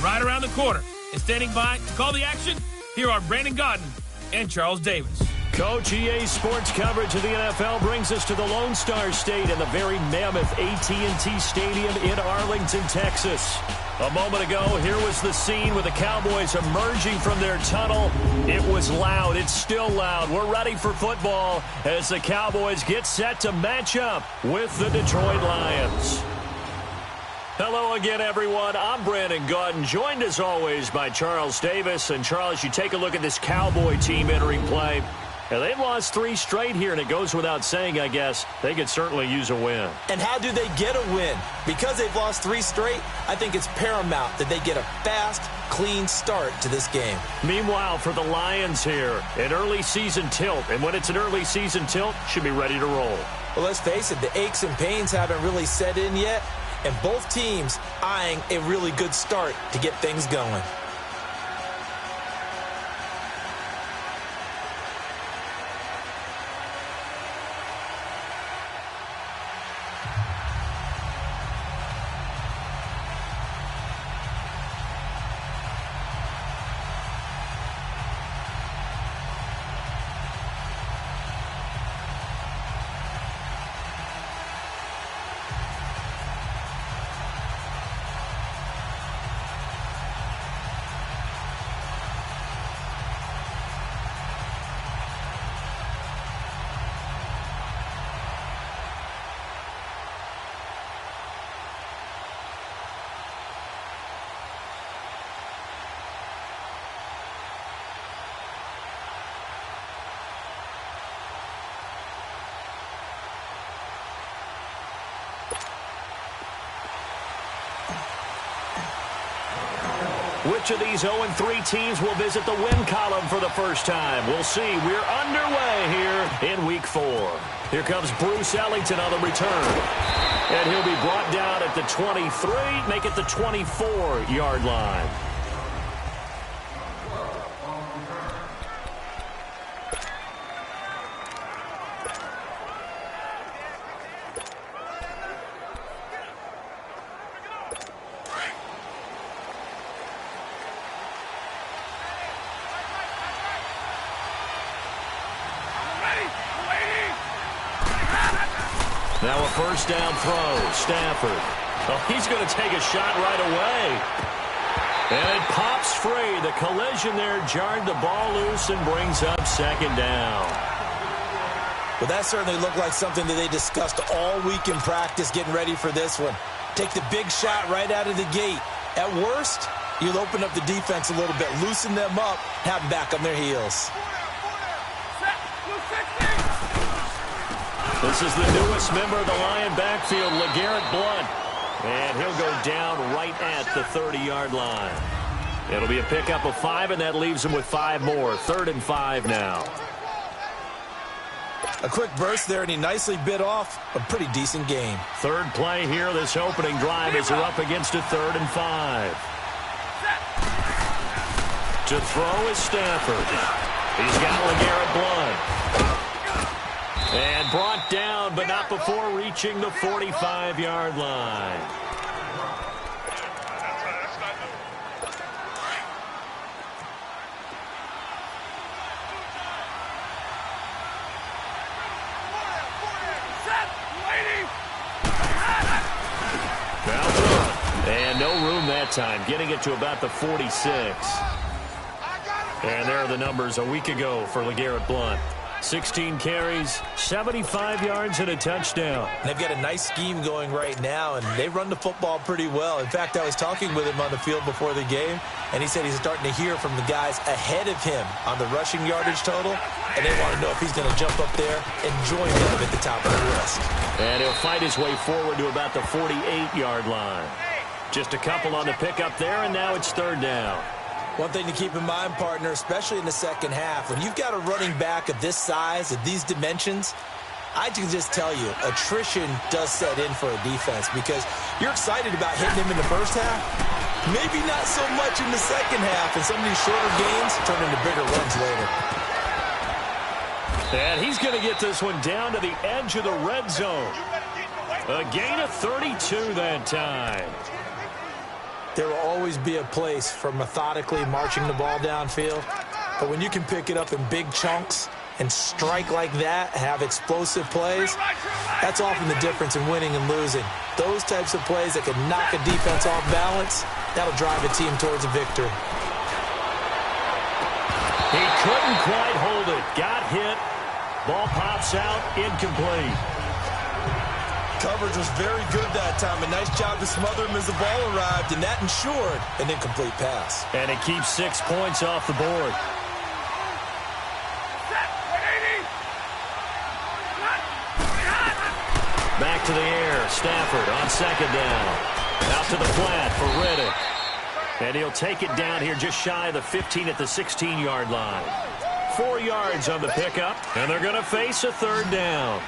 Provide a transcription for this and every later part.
right around the corner. And standing by to call the action, here are Brandon Gaudin and Charles Davis. Coach, EA Sports coverage of the NFL brings us to the Lone Star State and the very mammoth AT&T Stadium in Arlington, Texas. A moment ago, here was the scene with the Cowboys emerging from their tunnel. It was loud. It's still loud. We're ready for football as the Cowboys get set to match up with the Detroit Lions. Hello again, everyone. I'm Brandon Gaudin, joined as always by Charles Davis. And Charles, you take a look at this Cowboy team entering play. And they've lost 3 straight here, and it goes without saying, I guess, they could certainly use a win. And how do they get a win? Because they've lost 3 straight, I think it's paramount that they get a fast, clean start to this game. Meanwhile, for the Lions here, an early season tilt. And when it's an early season tilt, should be ready to roll. Well, let's face it, the aches and pains haven't really set in yet. And both teams eyeing a really good start to get things going. Which of these 0-3 teams will visit the win column for the first time? We'll see. We're underway here in Week 4. Here comes Bruce Ellington on the return. And he'll be brought down at the 23, make it the 24-yard line. Now a first down throw. Stafford. Oh, he's going to take a shot right away. And it pops free. The collision there jarred the ball loose and brings up second down. Well, that certainly looked like something that they discussed all week in practice getting ready for this one. Take the big shot right out of the gate. At worst, you'll open up the defense a little bit, loosen them up, have them back on their heels. This is the newest member of the Lion backfield, LeGarrette Blount. And he'll go down right at the 30-yard line. It'll be a pickup of 5, and that leaves him with 5 more. 3rd and 5 now. A quick burst there, and he nicely bit off a pretty decent game. Third play here, this opening drive as they're up against a 3rd and 5. To throw is Stafford. He's got LeGarrette Blount. And brought down, but not before reaching the 45-yard line. And no room that time, getting it to about the 46. And there are the numbers a week ago for LeGarrette Blount. 16 carries, 75 yards, and a touchdown. They've got a nice scheme going right now, and they run the football pretty well. In fact, I was talking with him on the field before the game, and he said he's starting to hear from the guys ahead of him on the rushing yardage total, and they want to know if he's going to jump up there and join them at the top of the list. And he'll fight his way forward to about the 48-yard line. Just a couple on the pickup there, and now it's 3rd down. One thing to keep in mind, partner, especially in the second half, when you've got a running back of this size, of these dimensions, I can just tell you, attrition does set in for a defense because you're excited about hitting him in the first half. Maybe not so much in the second half, and some of these shorter gains turn into bigger runs later. And he's going to get this one down to the edge of the red zone. A gain of 32 that time. There will always be a place for methodically marching the ball downfield. But when you can pick it up in big chunks and strike like that, have explosive plays, that's often the difference in winning and losing. Those types of plays that can knock a defense off balance, that'll drive a team towards a victory. He couldn't quite hold it. Got hit. Ball pops out. Incomplete. Coverage was very good that time. A nice job to smother him as the ball arrived, and that ensured an incomplete pass. And it keeps 6 points off the board. Back to the air. Stafford on second down. Out to the flat for Riddick. And he'll take it down here just shy of the 15 at the 16-yard line. 4 yards on the pickup, and they're going to face a third down.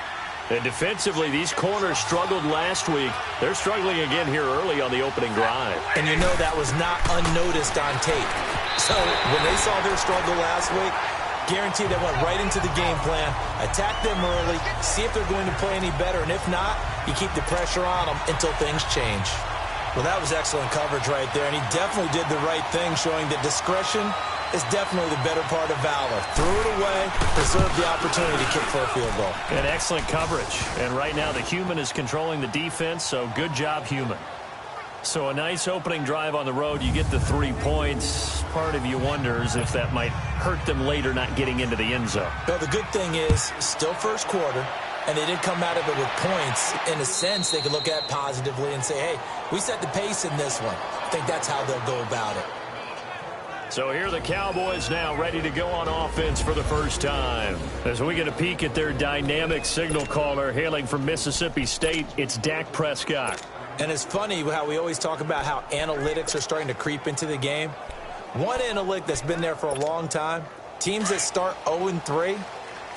And defensively, these corners struggled last week. They're struggling again here early on the opening drive. And you know that was not unnoticed on tape. So when they saw their struggle last week, guaranteed they went right into the game plan, attack them early, see if they're going to play any better, and if not, you keep the pressure on them until things change. Well, that was excellent coverage right there, and he definitely did the right thing, showing that discretion is definitely the better part of valor. Threw it away, preserved the opportunity to kick for a field goal. And excellent coverage. And right now the human is controlling the defense, so good job, human. So a nice opening drive on the road. You get the 3 points. Part of you wonders if that might hurt them later not getting into the end zone. Well, the good thing is, still first quarter, and they did come out of it with points. In a sense, they could look at it positively and say, hey, we set the pace in this one. I think that's how they'll go about it. So here are the Cowboys now ready to go on offense for the first time. As we get a peek at their dynamic signal caller hailing from Mississippi State, it's Dak Prescott. And it's funny how we always talk about how analytics are starting to creep into the game. One analytic that's been there for a long time, teams that start 0-3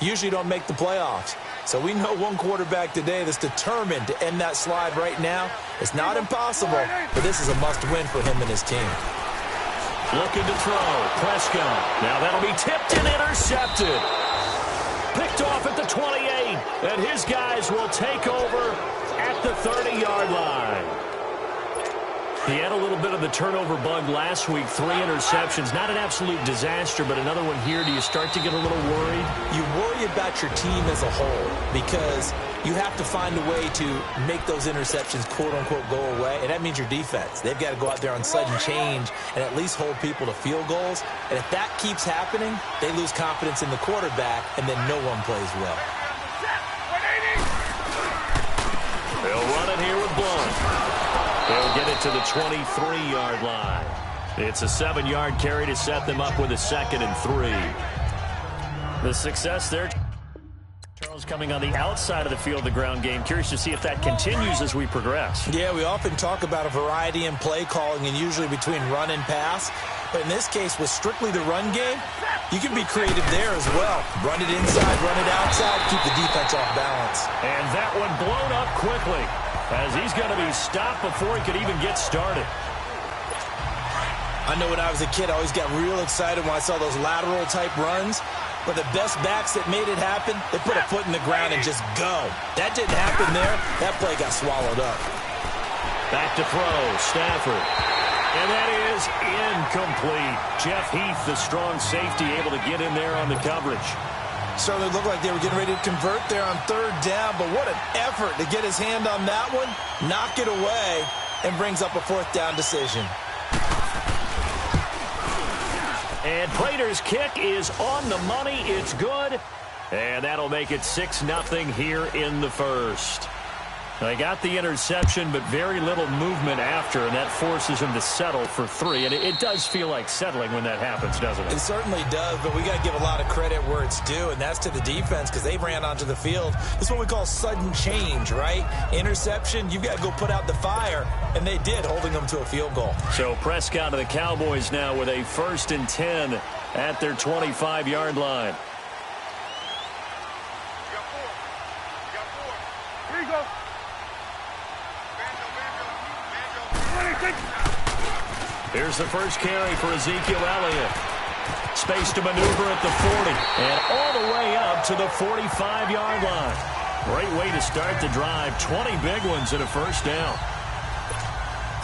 usually don't make the playoffs. So we know one quarterback today that's determined to end that slide right now. It's not impossible, but this is a must-win for him and his team. Looking to throw. Prescott. Now that'll be tipped and intercepted. Picked off at the 28. And his guys will take over at the 30-yard line. He had a little bit of the turnover bug last week. 3 interceptions. Not an absolute disaster, but another one here. Do you start to get a little worried? You worry about your team as a whole because you have to find a way to make those interceptions, quote-unquote, go away, and that means your defense. They've got to go out there on sudden change and at least hold people to field goals. And if that keeps happening, they lose confidence in the quarterback, and then no one plays well. They'll run it here with Blunt. They'll get it to the 23-yard line. It's a 7-yard carry to set them up with a 2nd and 3. The success there. Charles coming on the outside of the field, the ground game. Curious to see if that continues as we progress. Yeah, we often talk about a variety in play calling and usually between run and pass. But in this case, with strictly the run game, you can be creative there as well. Run it inside, run it outside, keep the defense off balance. And that one blown up quickly as he's going to be stopped before he could even get started. I know when I was a kid, I always got real excited when I saw those lateral type runs. But the best backs that made it happen, they put a foot in the ground and just go. That didn't happen there. That play got swallowed up. Back to throw, Stafford. And that is incomplete. Jeff Heath, the strong safety, able to get in there on the coverage. Certainly looked like they were getting ready to convert there on 3rd down, but what an effort to get his hand on that one, knock it away, and brings up a 4th down decision. And Prater's kick is on the money. It's good. And that'll make it 6-0 here in the first. They got the interception, but very little movement after, and that forces him to settle for 3. And it does feel like settling when that happens, doesn't it? It certainly does, but we got to give a lot of credit where it's due, and that's to the defense because they ran onto the field. This is what we call sudden change, right? Interception, you've got to go put out the fire, and they did, holding them to a field goal. So Prescott of the Cowboys now with a 1st and 10 at their 25-yard line. Here you go. Here's the first carry for Ezekiel Elliott. Space to maneuver at the 40 and all the way up to the 45-yard line. Great way to start the drive. 20 big ones and a 1st down.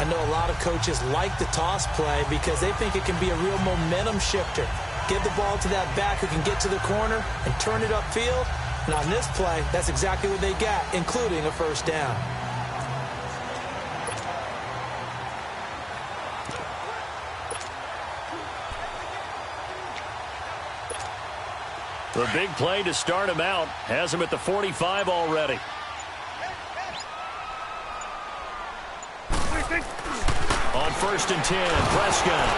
I know a lot of coaches like the toss play because they think it can be a real momentum shifter. Give the ball to that back who can get to the corner and turn it upfield. And on this play, that's exactly what they got, including a first down. The big play to start him out has him at the 45 already. On 1st and 10, Prescott.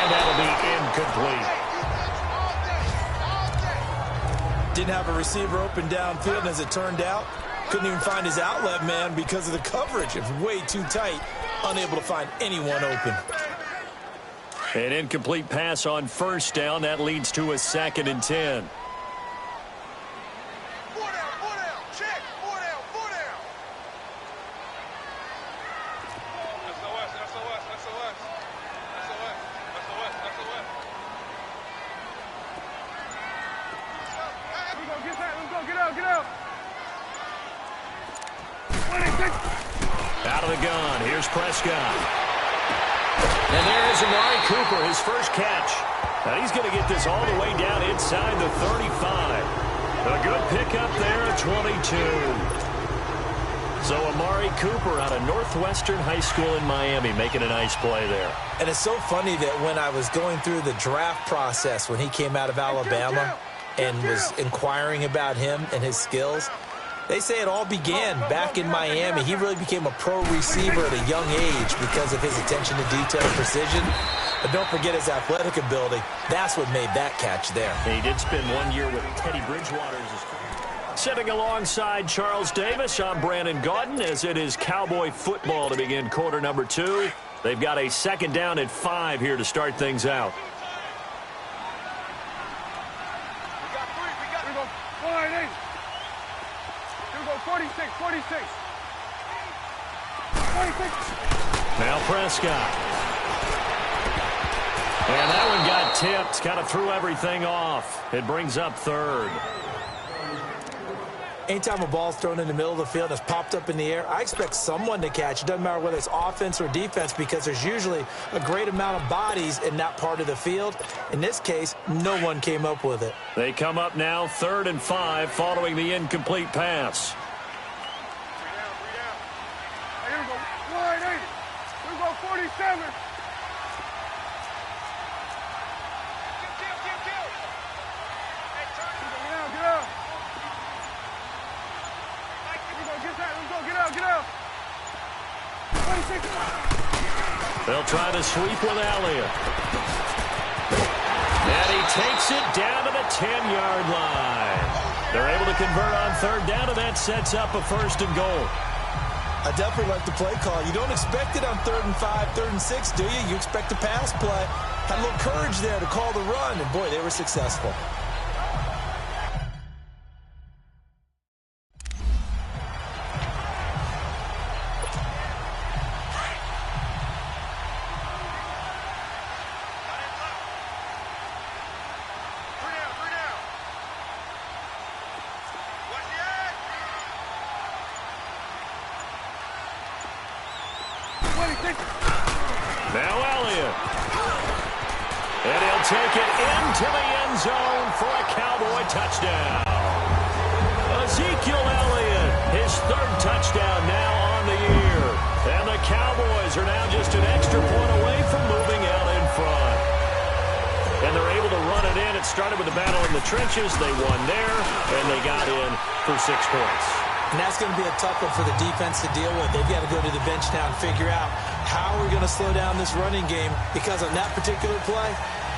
And that'll be incomplete. Didn't have a receiver open downfield, and as it turned out, couldn't even find his outlet man because of the coverage. It was way too tight, unable to find anyone open. An incomplete pass on 1st down. That leads to a 2nd and 10. Out of the gun. Here's Prescott. And there is Amari Cooper, his first catch. Now he's going to get this all the way down inside the 35. A good pickup there at 22. So Amari Cooper out of Northwestern High School in Miami making a nice play there. And it's so funny that when I was going through the draft process when he came out of Alabama and was inquiring about him and his skills, they say it all began back in Miami. He really became a pro receiver at a young age because of his attention to detail and precision. But don't forget his athletic ability. That's what made that catch there. He did spend 1 year with Teddy Bridgewater. Sitting alongside Charles Davis, I'm Brandon Gaudin as it is Cowboy football to begin quarter number 2. They've got a 2nd down and 5 here to start things out. We go 46. Now Prescott. And that one got tipped. Kind of threw everything off. It brings up 3rd. Anytime a ball's thrown in the middle of the field and it's popped up in the air, I expect someone to catch. It doesn't matter whether it's offense or defense because there's usually a great amount of bodies in that part of the field. In this case, no one came up with it. They come up now 3rd and 5 following the incomplete pass. Here we go. 180. Here we go 47. Get out. Get out. 26. They'll try to sweep with Elliott. And he takes it down to the 10-yard line. They're able to convert on 3rd down, and that sets up a 1st and goal. I definitely like the play call. You don't expect it on 3rd and 5, 3rd and 6, do you? You expect a pass play. Had a little courage there to call the run, and boy, they were successful. Now Elliott. And he'll take it into the end zone for a Cowboy touchdown. Ezekiel Elliott, his 3rd touchdown now on the year. And the Cowboys are now just an extra point away from moving out in front. And they're able to run it in. It started with a battle in the trenches. They won there, and they got in for 6 points. And that's going to be a tough one for the defense to deal with. They've got to go to the bench now and figure out how we're going to slow down this running game because on that particular play,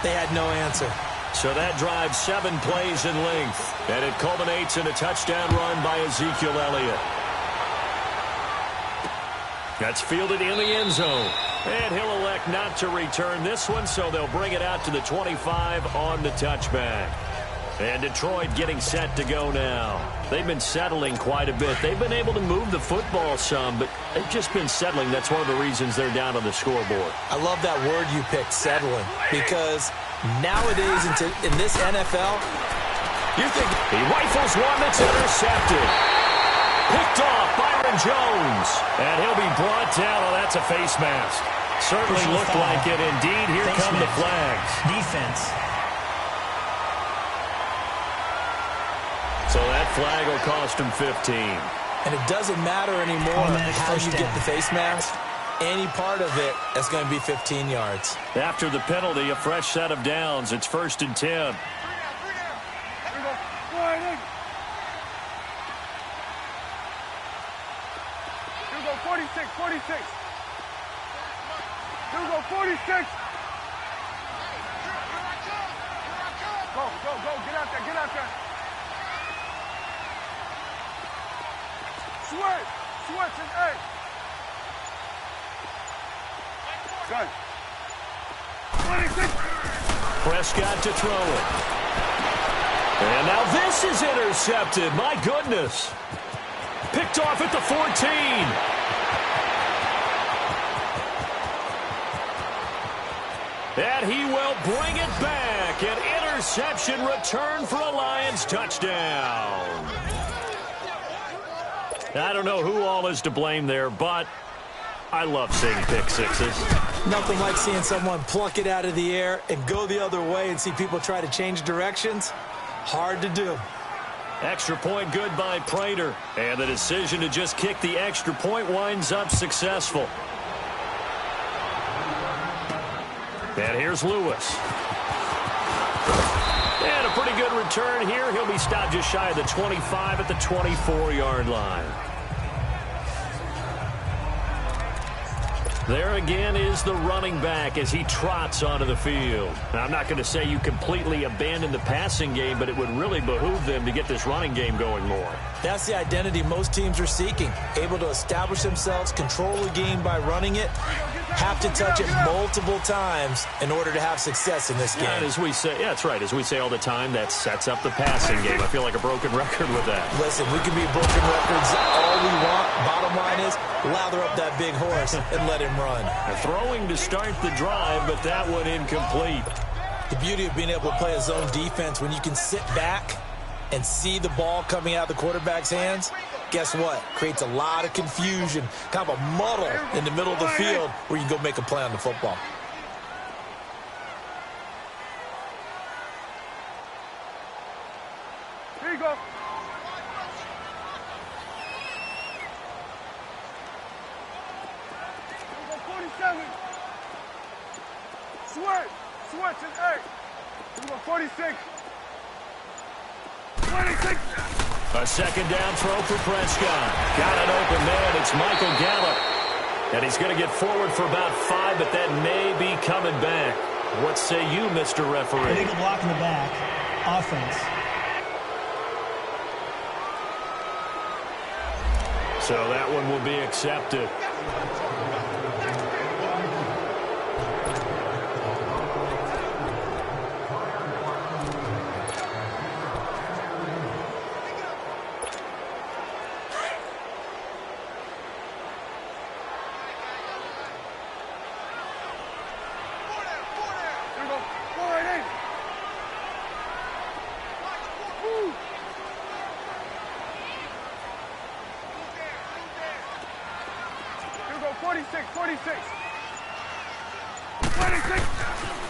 they had no answer. So that drives 7 plays in length, and it culminates in a touchdown run by Ezekiel Elliott. That's fielded in the end zone, and he'll elect not to return this one, so they'll bring it out to the 25 on the touchback. And Detroit getting set to go now. They've been settling quite a bit. They've been able to move the football some, but they've just been settling. That's one of the reasons they're down on the scoreboard. I love that word you picked, settling, because nowadays in this NFL, you're thinking... He rifles one that's intercepted. Picked off Byron Jones. And he'll be brought down. Oh, that's a face mask. Certainly looked like it. Indeed, here come the flags. Defense. So that flag will cost him 15. And it doesn't matter anymore how you get the face mask. Any part of it, that's going to be 15 yards. After the penalty, a fresh set of downs. It's 1st and 10. Here we go. Here we go, 46, 46. Here we go, 46. Go, go, go. Get out there, get out there. Switch, switch, and A. Good. 26. Prescott to throw it. And now this is intercepted. My goodness. Picked off at the 14. And he will bring it back. An interception return for a Lions touchdown. I don't know who all is to blame there, but I love seeing pick sixes. Nothing like seeing someone pluck it out of the air and go the other way and see people try to change directions. Hard to do. Extra point good by Prater. And the decision to just kick the extra point winds up successful. And here's Lewis. And a pretty good return here. He'll be stopped just shy of the 25 at the 24-yard line. There again is the running back as he trots onto the field. Now, I'm not going to say you completely abandon the passing game, but it would really behoove them to get this running game going more. That's the identity most teams are seeking. Able to establish themselves, control the game by running it, have to touch it multiple times in order to have success in this game. And as we say, yeah, that's right. As we say all the time, that sets up the passing game. I feel like a broken record with that. Listen, we can be broken records all we want. Bottom line is, lather up that big horse and let him run. Throwing to start the drive, but that one incomplete. The beauty of being able to play a zone defense when you can sit back and see the ball coming out of the quarterback's hands, guess what? Creates a lot of confusion, kind of a muddle in the middle of the field where you can go make a play on the football. Here you go. Here we go, 47. Switch, switch, and A. Here we go, 46. 26. A second down throw for Prescott. Got an open man. It's Michael Gallup. And he's going to get forward for about 5, but that may be coming back. What say you, Mr. Referee? Illegal block in the back. Offense. So that one will be accepted.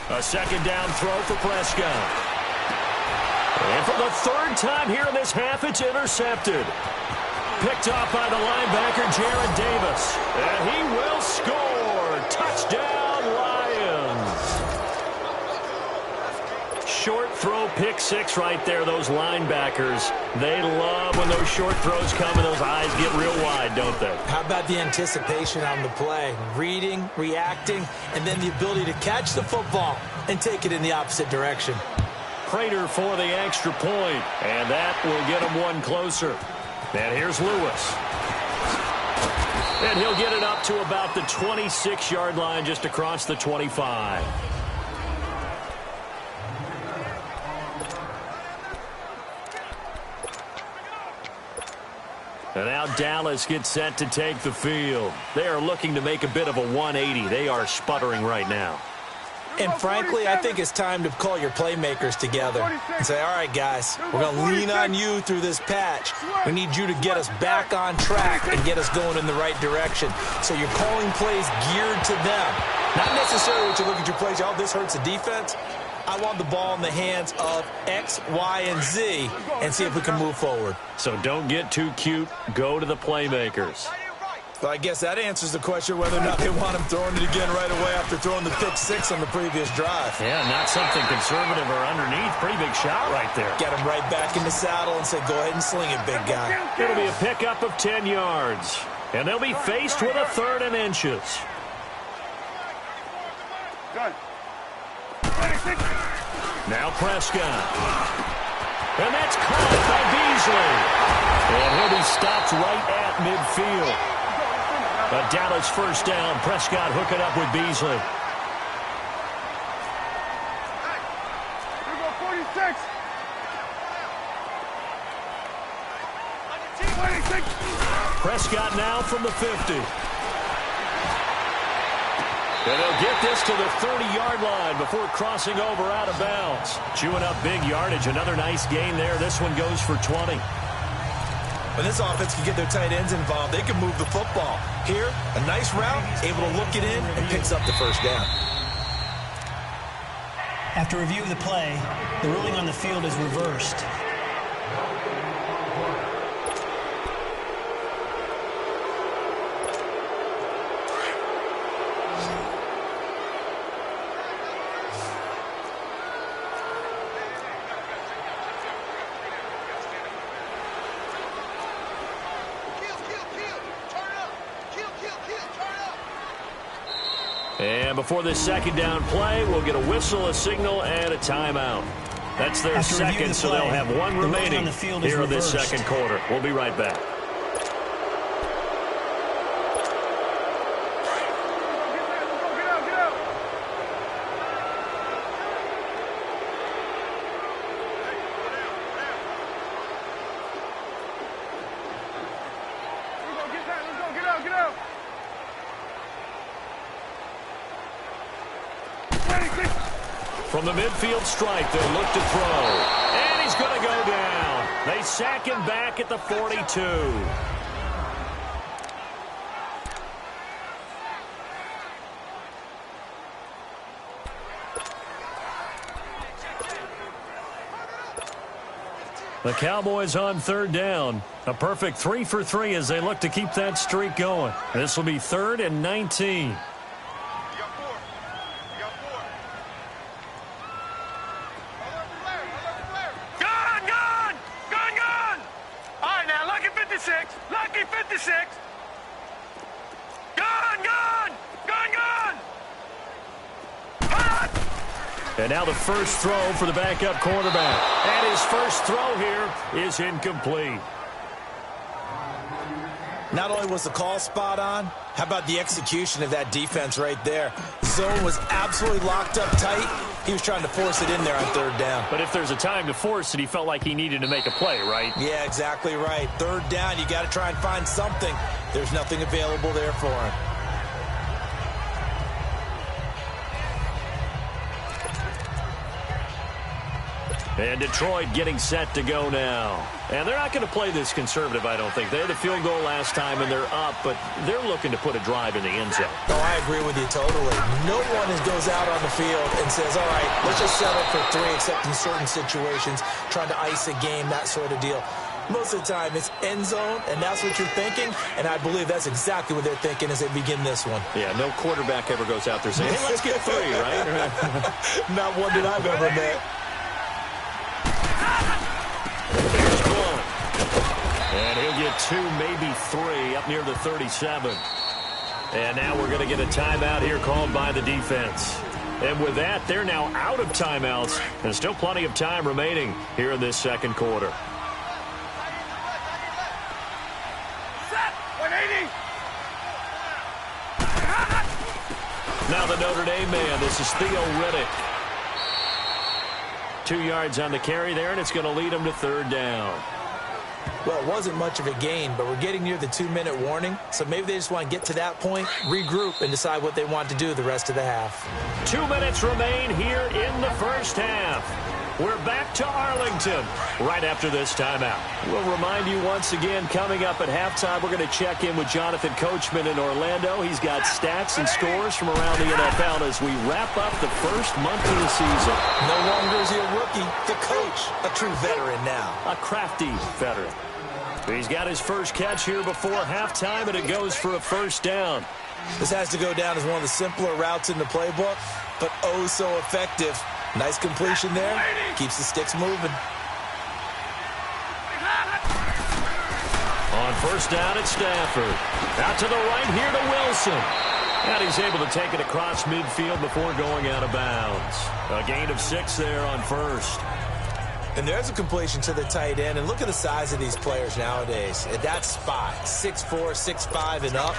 A second down throw for Prescott. And for the third time here in this half, it's intercepted. Picked off by the linebacker, Jared Davis. And he will score. Touchdown, Lions. Short throw, pick six right there. Those linebackers, they love when those short throws come and those eyes get real wide, don't they? How about the anticipation on the play? Reading, reacting, and then the ability to catch the football and take it in the opposite direction. Prater for the extra point, and that will get him one closer. And here's Lewis. And he'll get it up to about the 26-yard line, just across the 25. And now Dallas gets set to take the field. They are looking to make a bit of a 180. They are sputtering right now. And frankly, I think it's time to call your playmakers together and say, all right, guys, we're going to lean on you through this patch. We need you to get us back on track and get us going in the right direction. So you're calling plays geared to them. Not necessarily what you look at your plays, oh, this hurts the defense. I want the ball in the hands of X, Y, and Z and see if we can move forward. So don't get too cute. Go to the playmakers. Well, I guess that answers the question whether or not they want him throwing it again right away after throwing the pick six on the previous drive. Yeah, not something conservative or underneath. Pretty big shot right there. Get him right back in the saddle and say, go ahead and sling it, big guy. It'll be a pickup of 10 yards. And they'll be faced with a 3rd and inches. Now Prescott. And that's caught by Beasley. And he'll be stopped right at midfield. A Dallas first down. Prescott hooking up with Beasley. Here we go, 46. 26. Prescott now from the 50. And they'll get this to the 30-yard line before crossing over out of bounds. Chewing up big yardage. Another nice gain there. This one goes for 20. When this offense can get their tight ends involved, they can move the football. Here, a nice route, able to look it in, and picks up the first down. After review of the play, the ruling on the field is reversed. And before this second down play, we'll get a whistle, a signal, and a timeout. That's their second, so they'll have one remaining here in this second quarter. We'll be right back. From the midfield stripe, they'll look to throw. And he's going to go down. They sack him back at the 42. The Cowboys on 3rd down. A perfect 3 for 3 as they look to keep that streak going. This will be 3rd and 19. And now the first throw for the backup quarterback. And his first throw here is incomplete. Not only was the call spot on, how about the execution of that defense right there? Zone was absolutely locked up tight. He was trying to force it in there on 3rd down. But if there's a time to force it, he felt like he needed to make a play, right? Yeah, exactly right. 3rd down, you got to try and find something. There's nothing available there for him. And Detroit getting set to go now. And they're not going to play this conservative, I don't think. They had a field goal last time, and they're up, but they're looking to put a drive in the end zone. Oh, I agree with you totally. No one goes out on the field and says, all right, let's just settle for 3, except in certain situations, trying to ice a game, that sort of deal. Most of the time, it's end zone, and that's what you're thinking, and I believe that's exactly what they're thinking as they begin this one. Yeah, no quarterback ever goes out there saying, hey, let's get 3, right? Not one that I've ever met. And he'll get 2, maybe 3, up near the 37. And now we're going to get a timeout here called by the defense. And with that, they're now out of timeouts. And still plenty of time remaining here in this second quarter. Now the Notre Dame man, this is Theo Riddick. 2 yards on the carry there, and it's going to lead him to 3rd down. Well, it wasn't much of a gain, but we're getting near the 2-minute warning, so maybe they just want to get to that point, regroup, and decide what they want to do the rest of the half. 2 minutes remain here in the first half. We're back to Arlington right after this timeout. We'll remind you once again, coming up at halftime, we're going to check in with Jonathan Coachman in Orlando. He's got stats and scores from around the NFL as we wrap up the first month of the season. No longer is he a rookie, the coach, a true veteran now. A crafty veteran. He's got his first catch here before halftime, and it goes for a first down. This has to go down as one of the simpler routes in the playbook, but oh so effective. Nice completion there. Keeps the sticks moving. On first down, it's Stafford. Out to the right here to Wilson. And he's able to take it across midfield before going out of bounds. A gain of 6 there on first. And there's a completion to the tight end. And look at the size of these players nowadays. At that spot, 6'4", 6'5", and up.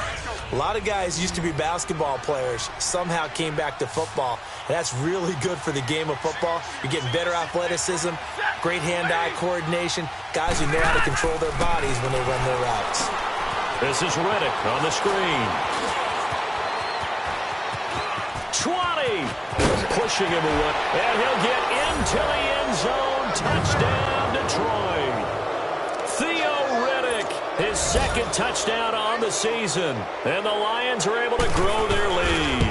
A lot of guys used to be basketball players, somehow came back to football. And that's really good for the game of football. You're getting better athleticism, great hand-eye coordination, guys who know how to control their bodies when they run their routes. This is Reddick on the screen. 20! Pushing him away. And he'll get into the end zone. Touchdown, Detroit. Theo Reddick, his second touchdown on the season. And the Lions are able to grow their lead.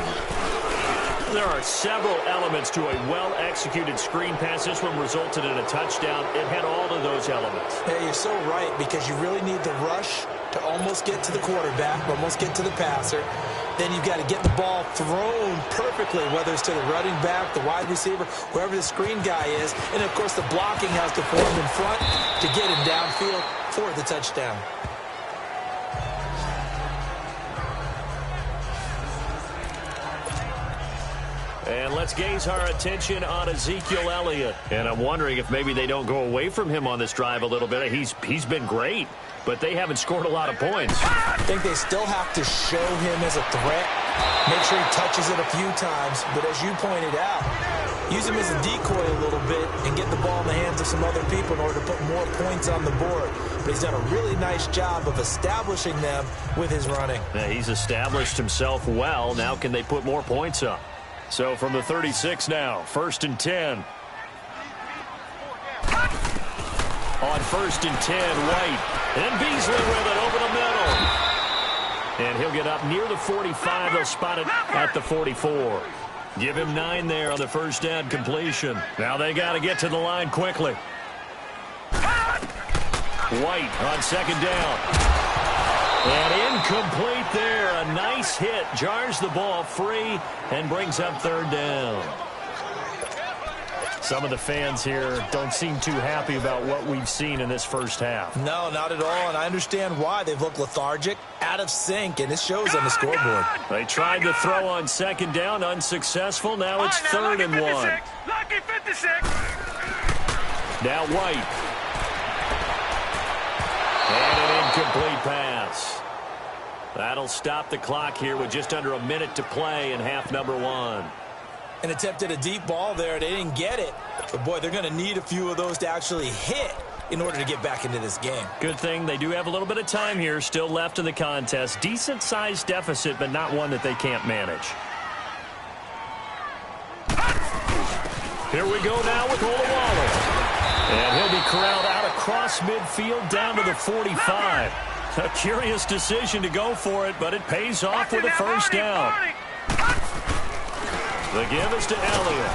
There are several elements to a well-executed screen pass. This one resulted in a touchdown. It had all of those elements. Yeah, you're so right, because you really need the rush to almost get to the quarterback, almost get to the passer. Then you've got to get the ball thrown perfectly, whether it's to the running back, the wide receiver, wherever the screen guy is. And, of course, the blocking has to form in front to get him downfield for the touchdown. And let's gaze our attention on Ezekiel Elliott. And I'm wondering if maybe they don't go away from him on this drive a little bit. He's been great, but they haven't scored a lot of points. I think they still have to show him as a threat, make sure he touches it a few times. But as you pointed out, use him as a decoy a little bit and get the ball in the hands of some other people in order to put more points on the board. But he's done a really nice job of establishing them with his running. Yeah, he's established himself well. Now can they put more points up? So from the 36 now, 1st and 10. On 1st and 10, White. And Beasley with it over the middle. And he'll get up near the 45. They'll spot it at the 44. Give him 9 there on the first down completion. Now they got to get to the line quickly. White on 2nd down. And incomplete there. A nice hit. Jars the ball free and brings up 3rd down. Some of the fans here don't seem too happy about what we've seen in this first half. No, not at all, and I understand why. They've looked lethargic, out of sync, and it shows on the scoreboard. They tried to throw on 2nd down, unsuccessful. Now it's 3rd and 1. Lucky 56. Now White. And an incomplete pass. That'll stop the clock here with just under a minute to play in half number 1. And attempted a deep ball there. They didn't get it. But, boy, they're going to need a few of those to actually hit in order to get back into this game. Good thing they do have a little bit of time here still left in the contest. Decent-sized deficit, but not one that they can't manage. Here we go now with Olawale. And he'll be corralled out across midfield down to the 45. A curious decision to go for it, but it pays off with a first down. The give is to Elliott.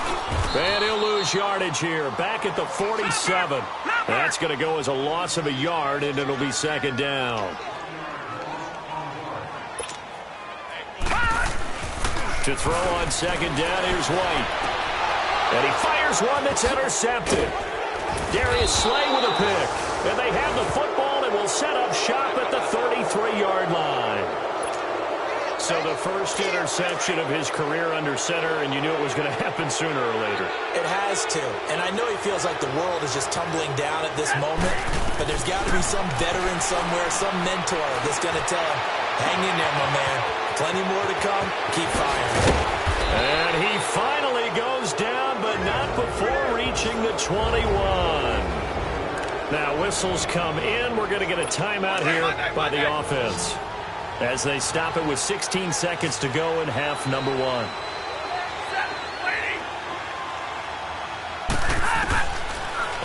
And he'll lose yardage here. Back at the 47. That's going to go as a loss of a yard, and it'll be 2nd down. To throw on 2nd down, here's White. And he fires one that's intercepted. Darius Slay with a pick. And they have the football and will set up shop at the 33-yard line. So the first interception of his career under center, and you knew it was going to happen sooner or later. It has to. And I know he feels like the world is just tumbling down at this moment, but there's got to be some veteran somewhere, some mentor that's going to tell him, hang in there, my man. Plenty more to come. Keep firing. And he finally goes down, but not before reaching the 21. Now whistles come in. We're going to get a timeout here by the offense as they stop it with 16 seconds to go in half number 1.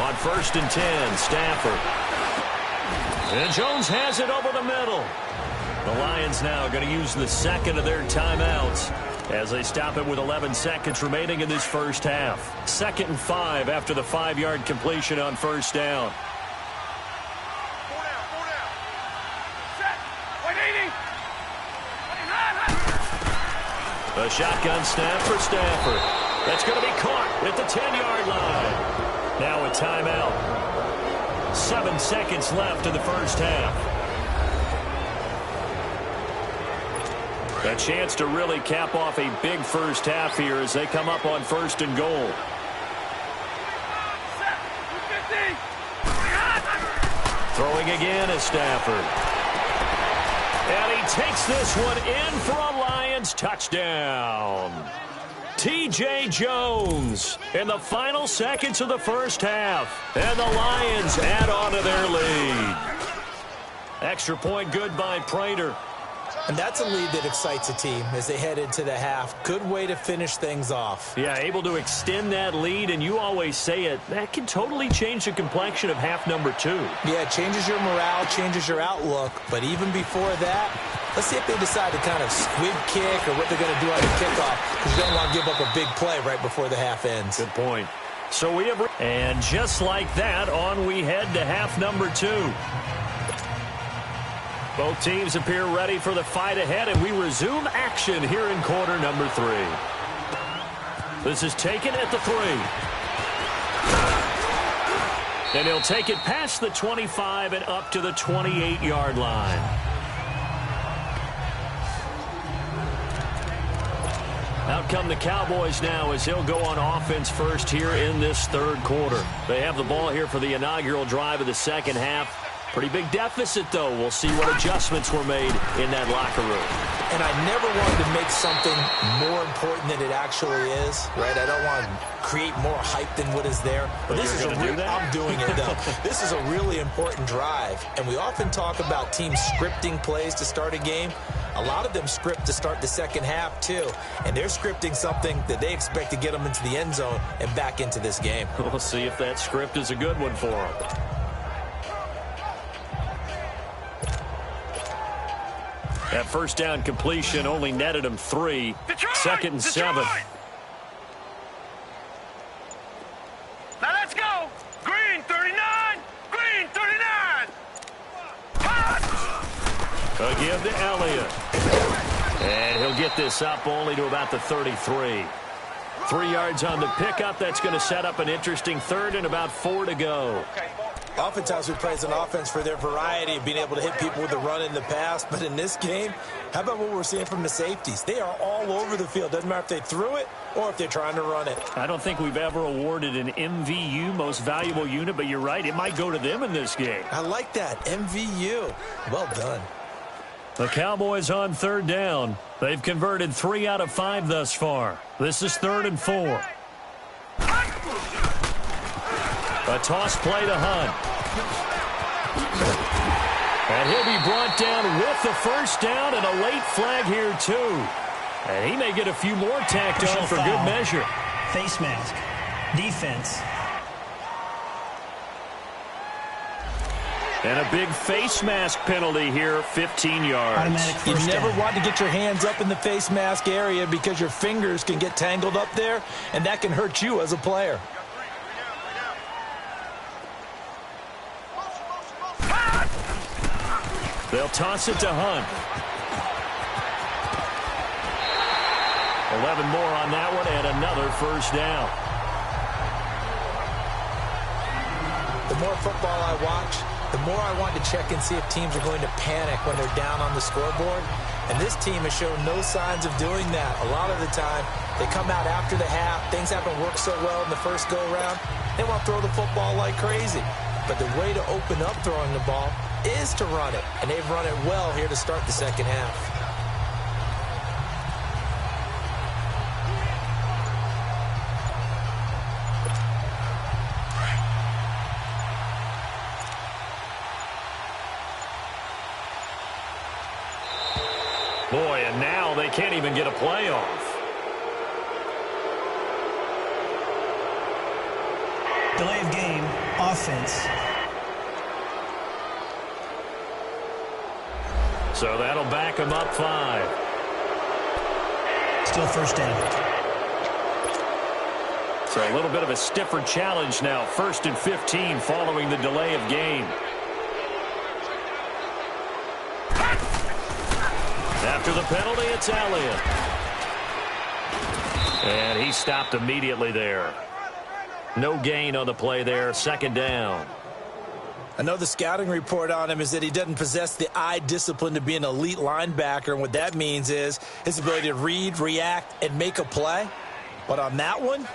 On 1st and 10, Stafford. And Jones has it over the middle. The Lions now going to use the second of their timeouts as they stop it with 11 seconds remaining in this first half. 2nd and 5 after the 5-yard completion on 1st down. A shotgun snap for Stafford. That's going to be caught at the 10-yard line. Now a timeout. 7 seconds left in the first half. A chance to really cap off a big first half here as they come up on 1st and goal. Throwing again is Stafford. And he takes this one in for a Lions touchdown. T.J. Jones in the final seconds of the first half. And the Lions add on to their lead. Extra point good by Prater. And that's a lead that excites a team as they head into the half. Good way to finish things off. Yeah, able to extend that lead, and you always say it, that can totally change the complexion of half number 2. Yeah, it changes your morale, changes your outlook. But even before that, let's see if they decide to kind of squib kick or what they're going to do on the kickoff, because you don't want to give up a big play right before the half ends. Good point. So we have, and just like that, on we head to half number 2. Both teams appear ready for the fight ahead, and we resume action here in quarter number 3. This is taken at the 3. And he'll take it past the 25 and up to the 28-yard line. Out come the Cowboys now as he'll go on offense first here in this 3rd quarter. They have the ball here for the inaugural drive of the second half. Pretty big deficit, though. We'll see what adjustments were made in that locker room. And I never wanted to make something more important than it actually is, right? I don't want to create more hype than what is there. But this is a real, I'm doing it, though. This is a really important drive. And we often talk about teams scripting plays to start a game. A lot of them script to start the second half, too. And they're scripting something that they expect to get them into the end zone and back into this game. We'll see if that script is a good one for them. That first down completion only netted him 3. Detroit! 2nd and 7. Now let's go. Green 39. Green 39. Again to Elliott. And he'll get this up only to about the 33. 3 yards on the pickup. That's going to set up an interesting 3rd and about 4 to go. Oftentimes we praise an offense for their variety of being able to hit people with the run in the pass. But in this game, how about what we're seeing from the safeties? They are all over the field. Doesn't matter if they threw it or if they're trying to run it. I don't think we've ever awarded an MVU, most valuable unit, but you're right. It might go to them in this game. I like that. MVU. Well done. The Cowboys on 3rd down. They've converted 3 out of 5 thus far. This is 3rd and 4. A toss play to Hunt. And he'll be brought down with the first down and a late flag here, too. And he may get a few more tacked on for good measure. Face mask. Defense. And a big face mask penalty here, 15 yards. Automatic You first never down. want to get your hands up in the face mask area because your fingers can get tangled up there, and that can hurt you as a player. They'll toss it to Hunt. 11 more on that one and another first down. The more football I watch, the more I want to check and see if teams are going to panic when they're down on the scoreboard. And this team has shown no signs of doing that. A lot of the time, they come out after the half. Things haven't worked so well in the first go-around. They want to throw the football like crazy. But the way to open up throwing the ball is to run it. And they've run it well here to start the second half. can't even get a play off. Delay of game, offense. So that'll back him up 5. Still first down. So a little bit of a stiffer challenge now. 1st and 15 following the delay of game. After the penalty, it's Elliott. And he stopped immediately there. No gain on the play there. 2nd down. I know the scouting report on him is that he doesn't possess the eye discipline to be an elite linebacker. And what that means is his ability to read, react, and make a play. But on that one,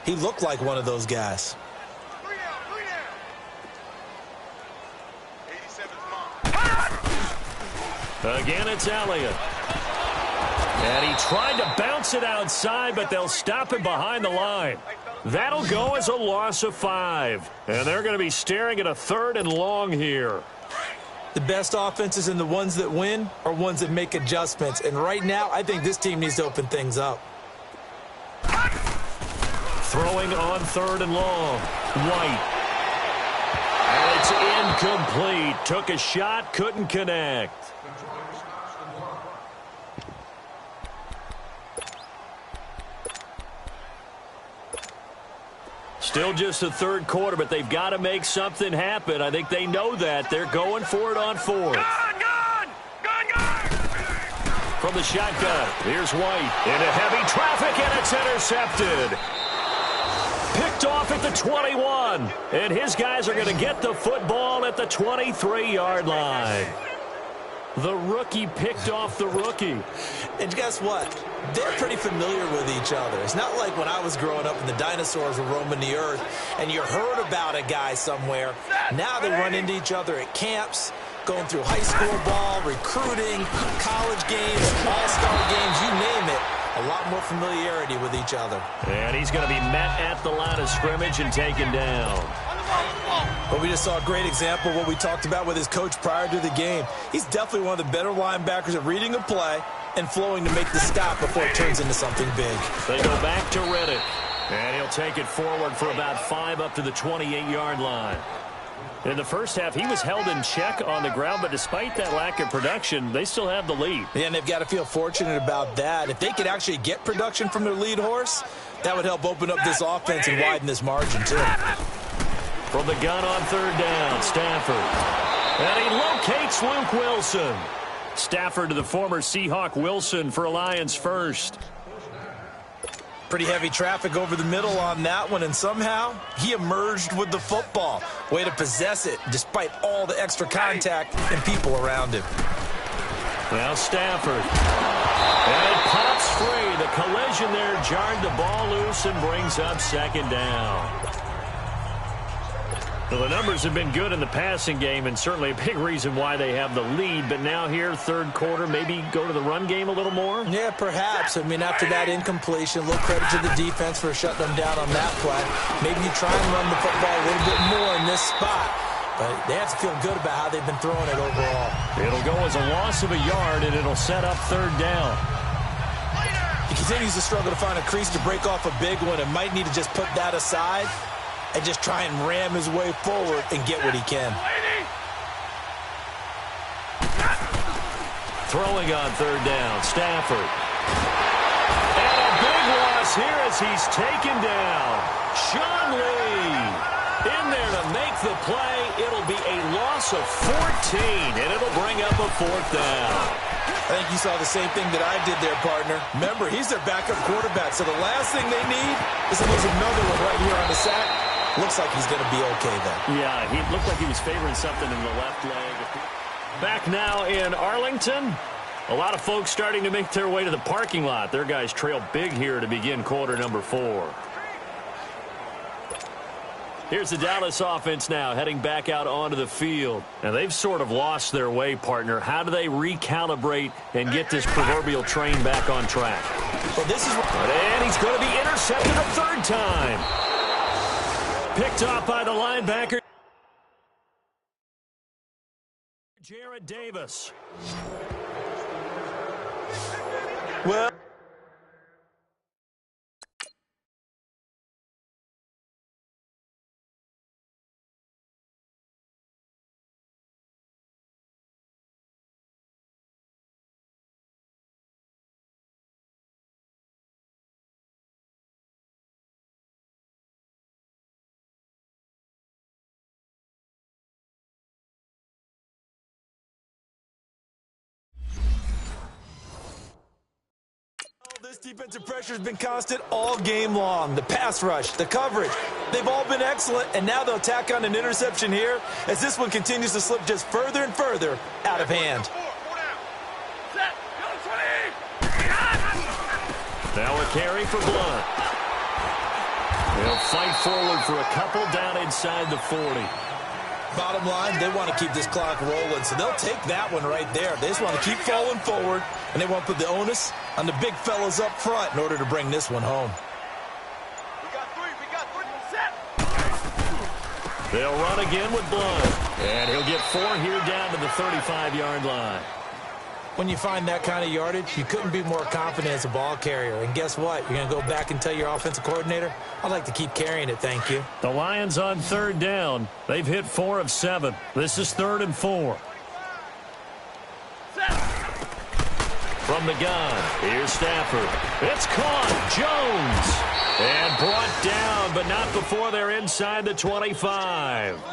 he looked like one of those guys. Again, it's Elliott. And he tried to bounce it outside, but they'll stop him behind the line. That'll go as a loss of 5. And they're going to be staring at a 3rd and long here. The best offenses and the ones that win are ones that make adjustments. And right now, I think this team needs to open things up. Throwing on 3rd and long. White. And it's incomplete. Took a shot, couldn't connect. Still just the 3rd quarter, but they've got to make something happen. I think they know that. They're going for it on 4th. From the shotgun, here's White. Into heavy traffic, and it's intercepted. Picked off at the 21. And his guys are going to get the football at the 23-yard line. The rookie picked off the rookie. And guess what? They're pretty familiar with each other. It's not like when I was growing up and the dinosaurs were roaming the earth and you heard about a guy somewhere. Now they run into each other at camps, going through high school ball, recruiting, college games, all-star games, you name it. A lot more familiarity with each other. And he's going to be met at the line of scrimmage and taken down. But we just saw a great example of what we talked about with his coach prior to the game. He's definitely one of the better linebackers at reading a play and flowing to make the stop before it turns into something big. They go back to Riddick. And he'll take it forward for about 5 up to the 28-yard line. In the first half, he was held in check on the ground, but despite that lack of production, they still have the lead. Yeah, and they've got to feel fortunate about that. If they could actually get production from their lead horse, that would help open up this offense and widen this margin, too. From the gun on 3rd down, Stafford. And he locates Luke Wilson. Stafford to the former Seahawk Wilson for Lions first. Pretty heavy traffic over the middle on that one, and somehow he emerged with the football. Way to possess it, despite all the extra contact and people around him. Now Stafford. And it pops free. The collision there jarred the ball loose and brings up 2nd down. Well, the numbers have been good in the passing game, and certainly a big reason why they have the lead. But now here, 3rd quarter, maybe go to the run game a little more? Yeah, perhaps. I mean, after that incompletion, a little credit to the defense for shutting them down on that play. Maybe you try and run the football a little bit more in this spot. But they have to feel good about how they've been throwing it overall. It'll go as a loss of a yard, and it'll set up 3rd down. He continues to struggle to find a crease to break off a big one and might need to just put that aside and just try and ram his way forward and get what he can. Throwing on 3rd down, Stafford. And a big loss here as he's taken down. Sean Lee in there to make the play. It'll be a loss of 14, and it'll bring up a 4th down. I think you saw the same thing that I did there, partner. Remember, he's their backup quarterback, so the last thing they need is to lose another one right here on the sack. Looks like he's going to be okay then. Yeah, he looked like he was favoring something in the left leg. Back now in Arlington. A lot of folks starting to make their way to the parking lot. Their guys trail big here to begin quarter number 4. Here's the Dallas offense now heading back out onto the field. And they've sort of lost their way, partner. How do they recalibrate and get this proverbial train back on track? Well, this is and he's going to be intercepted a 3rd time. Picked off by the linebacker, Jared Davis. Well, this defensive pressure has been constant all game long. The pass rush, the coverage, they've all been excellent, and now they'll tack on an interception here as this one continues to slip just further and further out of hand. Now a carry for Blunt. They'll fight forward for a couple down inside the 40. Bottom line, they want to keep this clock rolling, so they'll take that one right there. They just want to keep falling forward, and they want to put the onus on the big fellas up front in order to bring this one home. We got three, set. They'll run again with Blunt, and he'll get 4 here down to the 35-yard line. When you find that kind of yardage, you couldn't be more confident as a ball carrier. And guess what? You're going to go back and tell your offensive coordinator, I'd like to keep carrying it, thank you. The Lions on 3rd down. They've hit 4 of 7. This is 3rd and 4. From the gun, here's Stafford. It's caught. Jones. And brought down, but not before they're inside the 25.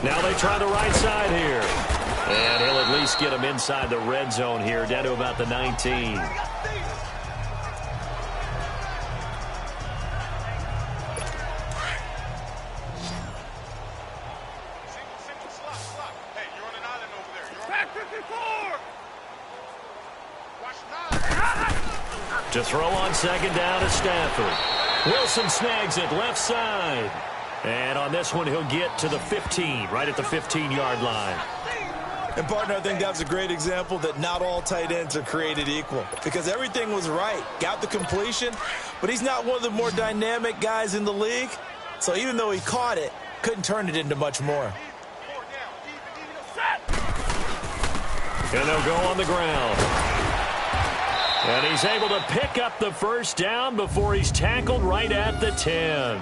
Now they try the right side here. And he'll at least get him inside the red zone here, down to about the 19. To throw on 2nd down to Stafford. Wilson snags it left side. And on this one, he'll get to the 15, right at the 15-yard line. And, partner, I think that was a great example that not all tight ends are created equal because everything was right. Got the completion, but he's not one of the more dynamic guys in the league. So even though he caught it, couldn't turn it into much more. And they'll go on the ground. And he's able to pick up the 1st down before he's tackled right at the 10.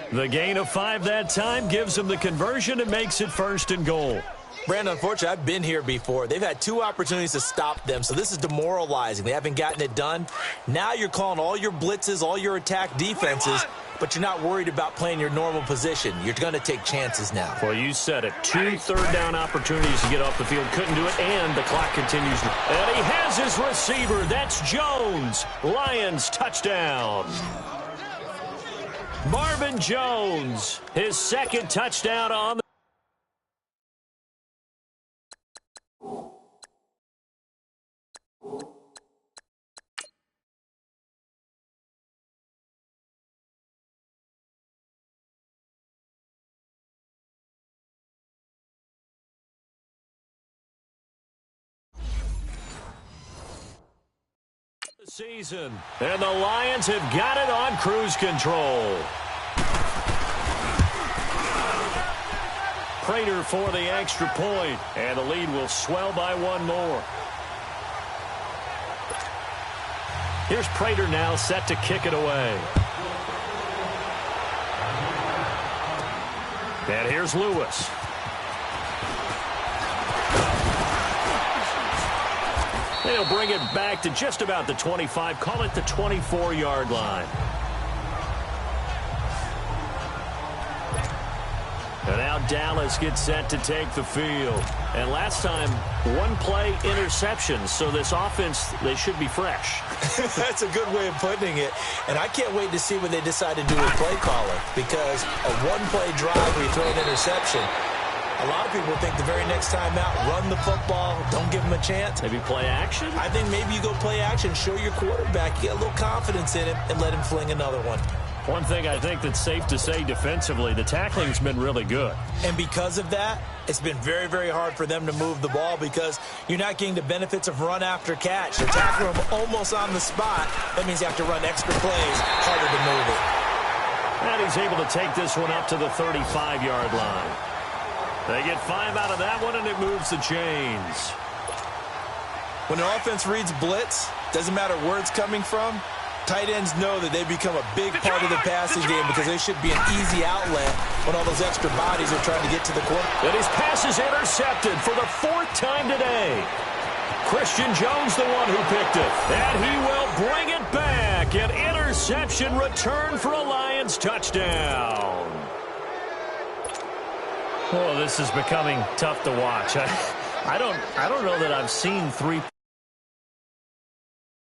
The gain of 5 that time gives him the conversion and makes it 1st and goal. Brandon, unfortunately, I've been here before. They've had 2 opportunities to stop them, so this is demoralizing. They haven't gotten it done. Now you're calling all your blitzes, all your attack defenses, but you're not worried about playing your normal position. You're going to take chances now. Well, you said it. 2 third-down opportunities to get off the field. Couldn't do it, and the clock continues. And he has his receiver. That's Jones. Lions touchdown. Marvin Jones, his 2nd touchdown on the season. And the Lions have got it on cruise control. Prater for the extra point, and the lead will swell by 1 more. Here's Prater now set to kick it away. And here's Lewis. They'll bring it back to just about the 25, call it the 24-yard line. And now Dallas gets set to take the field. And last time, 1-play interception. So this offense, they should be fresh. That's a good way of putting it. And I can't wait to see what they decide to do with play caller. Because a 1-play drive where you throw an interception, a lot of people think the very next time out, run the football, don't give them a chance. Maybe play action? I think maybe you go play action, show your quarterback, get a little confidence in him, and let him fling another one. One thing I think that's safe to say defensively, the tackling's been really good. And because of that, it's been very, very hard for them to move the ball because you're not getting the benefits of run after catch. They're tackling them almost on the spot. That means you have to run extra plays, harder to move it. And he's able to take this one up to the 35-yard line. They get 5 out of that one, and it moves the chains. When an offense reads blitz, doesn't matter where it's coming from, tight ends know that they become a big part of the passing game because they should be an easy outlet when all those extra bodies are trying to get to the quarter. And his pass is intercepted for the 4th time today. Christian Jones, the one who picked it. And he will bring it back. An interception return for a Lions touchdown. Oh, this is becoming tough to watch. I don't know that I've seen 3